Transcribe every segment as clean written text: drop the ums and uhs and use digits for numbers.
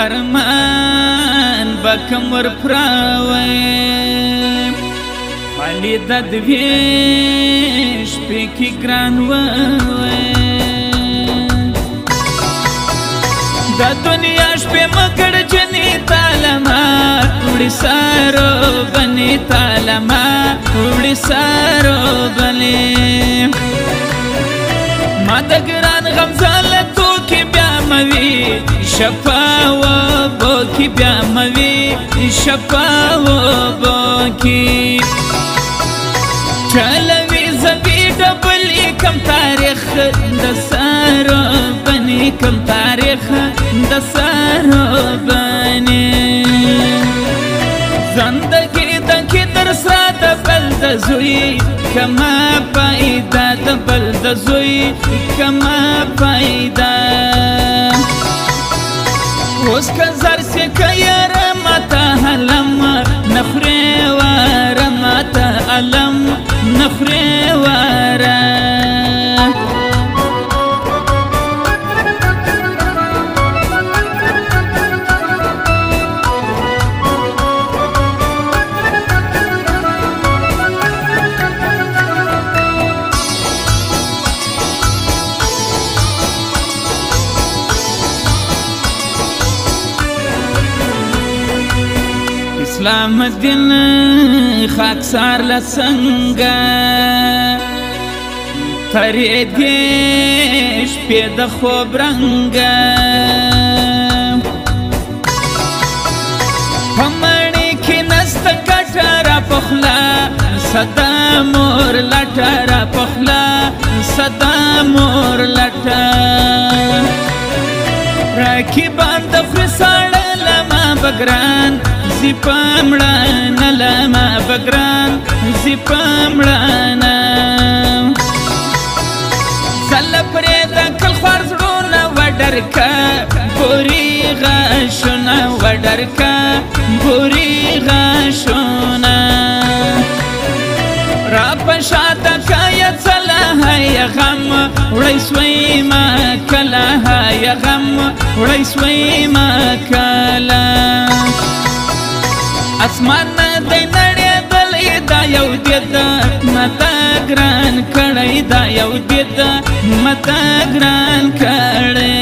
ارمان بکم ور پراویم خالی د دوی شپې کې ګران ویم د دنیا شپې مګړ جنې تالما وړي سارو بنې تالما وړي سارو بنې ما د ګران غم زالتو کې بیا موي شپه و بو کې بیا موي شپه و بو کې چلوي زبي ډبلې کم تاریخ د سارو بنې کم تاریخ د سارو بنې زندگی د کې در سره د بل د زوی کما پیدا د بل د زوی کما پیدا اوس کزر سي کير متا علم نخري ور متا علم نخري ور اسلام الدین خاکسار لسنگا تری دیش پید خوب رنگا پمانی کی نست کٹرا پخلا صدا مور لٹرا پخلا صدا مور لٹا راکی باند خرساڑ لما بگران زی پامړانا لما بګران زی پامړانا زل پرې د کل خوار زړونه وډرکا ګوري غاشونه وډرکا ګوري غاشونه را پښات کای څلا هي غم وړي سوي ما کلا هي غم وړي سوي ما کلا اسمان دی نړۍ دلې دا یو دید متا ګران کړی دا یو دید متا ګران کړی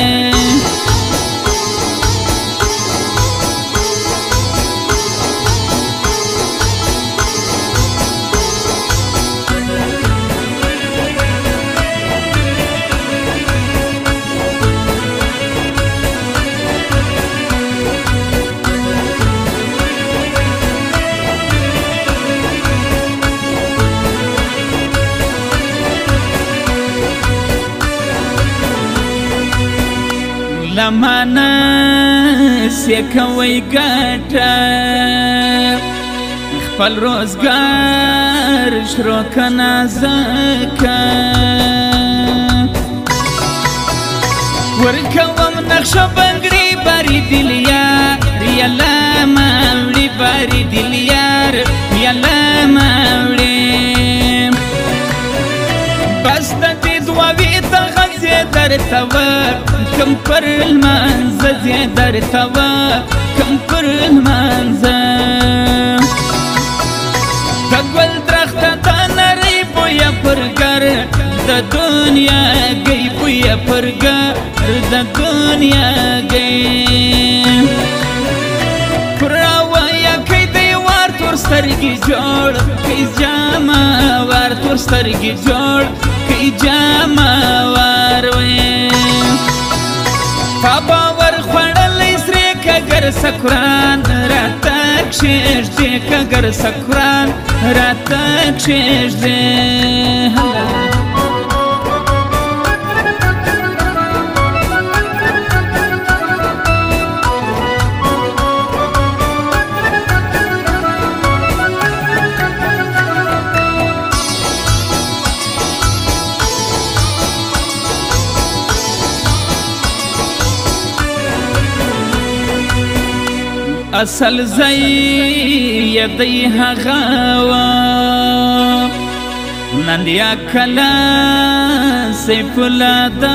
لمانا سیکوی گاٹا خپل روزگار شروع کنا زکا ورکوم نقش بنگری باری دلیار یلا مولی باری دلیار یلا مولی بس دی دواوی تا غزی در تور کم پر المنزه در توا کم پر المنزه دگل درخت دا نری بویا پرگر دا دنیا گئی بویا پرگر دا دنیا گئی پراوایا کئی دیوار تور سترگی جوڑ کئی جاما وار تور سترگی جوڑ کئی جاما وار ویم پاور خوړلې سرې کګر سکران راته کښېږدې کګر سکران راته کښېږدې اصل زئی یدی هغوا نندیا کلا سیف الادو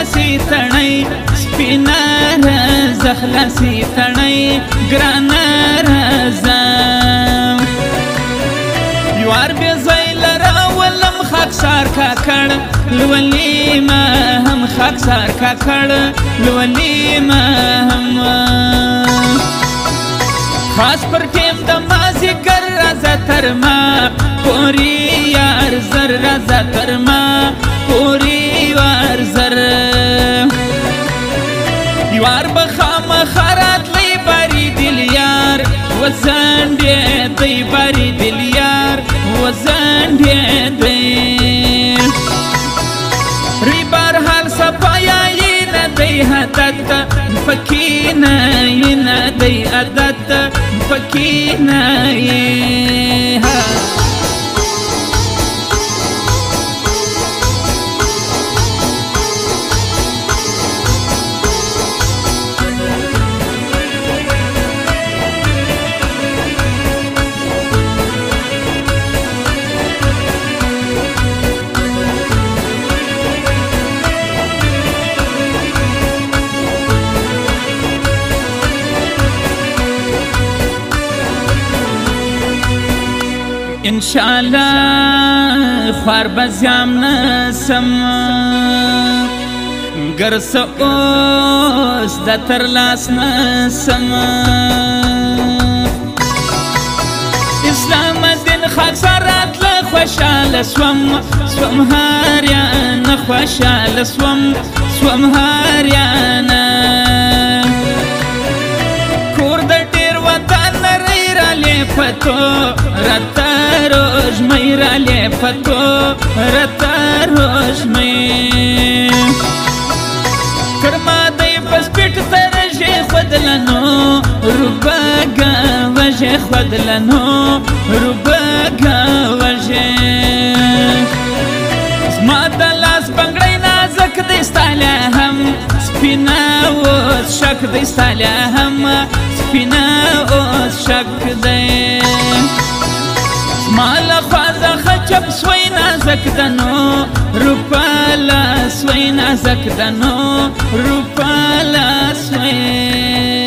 خلاصي تړی سپینا رازه خلاصي تړی ګرانه رازه یوار بې ځای لراولم خاکسار کاکړ لولي ما هم خاکسار کاکړ لولي ما هم خاص پر ټیم د مازیګر رازه تر ما پورې یار زر رازه تر ما پورې وار زر یوار به خامخا راتلی باري دل یار وزنډېدی باري دل یار وزنډېدی ری بهرحال صفایي نه دی عادت پکې نه دی عادت پکې نه انشاءالله خوار بزیام نسم ګرس اوس د تر لاس نسم اسلام الدین خاکسار راتله خوشاله سوم هاریانه خوشاله سوم هاریانه کور د ډېر وطن ری رالی پتو رتا روشمۍ رالی پتو رتا روشمۍ تر ما دی په سپیټ ترژې خودلنو روبګه وژې خودلنو روبګه وژې زما د لاس بنګړی نازک دی ستا لا هم سپینه اوس شک دی ستا لا هم سپینه اوس شک دی زما لخوا زخه چپ سوی نازک دنو روپاله سوی نازک دنو روپاله سوی